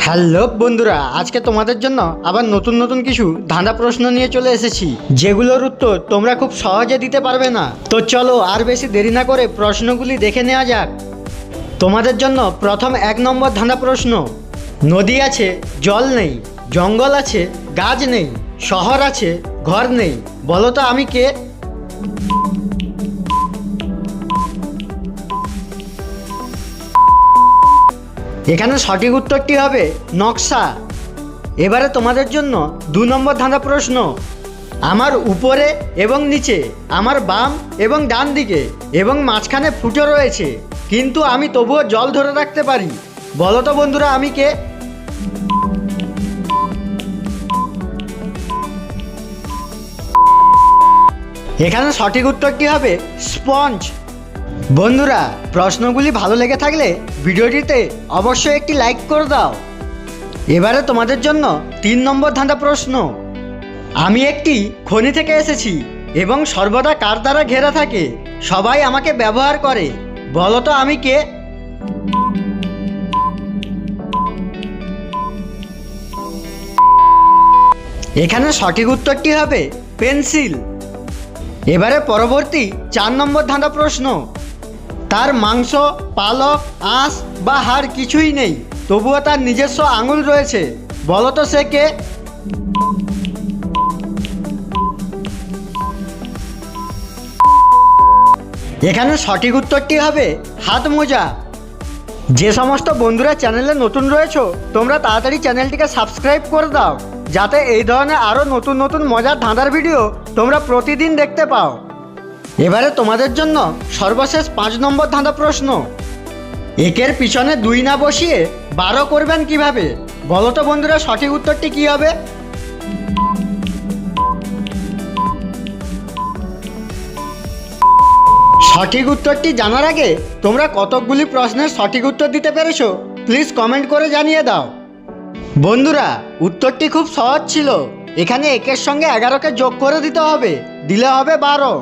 Hello বন্ধুরা, আজকে তোমাদের জন্য আবার নতুন নতুন কিছু ধাঁধা প্রশ্ন নিয়ে চলে এসেছি, যেগুলোর উত্তর তোমরা খুব সহজে দিতে পারবে না। তো চলো আর বেশি দেরি না করে প্রশ্নগুলি দেখে নেওয়া যাক। তোমাদের জন্য প্রথম 1 নম্বর ধাঁধা প্রশ্ন। নদী আছে, জল নেই, জঙ্গল আছে, গাছ নেই, শহর আছে, ঘর নেই, বলো তো আমি কে? এখানে সঠিক উত্তরটি হবে নকশা। এবারে তোমাদের জন্য 2 নম্বর ধাঁধা প্রশ্ন। আমার উপরে এবং নিচে, আমার বাম এবং ডান দিকে এবং মাঝখানে ফুটো রয়েছে, কিন্তু আমি তবুও জল ধরে রাখতে পারি, বলো তো বন্ধুরা আমি কে? এখানে সঠিক উত্তরটি হবে স্পঞ্জ। বন্ধুরা, প্রশ্নগুলি ভালো লেগে থাকলে ভিডিওটিতে অবশ্যই একটি লাইক করে দাও। এবারে তোমাদের জন্য 3 নম্বর ধাঁধা প্রশ্ন। আমি একটি খনি থেকে এসেছি এবং সর্বদা কার দ্বারা ঘেরা থাকে, সবাই আমাকে ব্যবহার করে, বলো তো আমি কে? এখানে সঠিক উত্তরটি হবে পেন্সিল। এবারে পরবর্তী 4 নম্বর ধাঁধা প্রশ্ন। তার মাংস, পালক, আঁশ বা হাড় কিছুই নেই, তবুও তার নিজস্ব আঙুল রয়েছে, বলো তো সে কে? এখানে সঠিক উত্তরটি হবে হাত মোজা। যে সমস্ত বন্ধুরা চ্যানেলে নতুন রয়েছো, তোমরা তাড়াতাড়ি চ্যানেলটিকে সাবস্ক্রাইব করে দাও, যাতে এই ধরনের আরও নতুন নতুন মজার ধাঁধার ভিডিও তোমরা প্রতিদিন দেখতে পাও। এবারে তোমাদের জন্য সর্বশেষ 5 নম্বর ধাঁধা প্রশ্ন। একের পিছনে 2 না বসিয়ে 12 করবেন কিভাবে, বলো তো বন্ধুরা সঠিক উত্তরটি কি হবে? সঠিক উত্তরটি জানার আগে তোমরা কতকগুলি প্রশ্নের সঠিক উত্তর দিতে পেরেছো প্লিজ কমেন্ট করে জানিয়ে দাও। বন্ধুরা, উত্তরটি খুব সহজ ছিল। এখানে একের সঙ্গে 11কে যোগ করে দিতে হবে, দিলে হবে 12।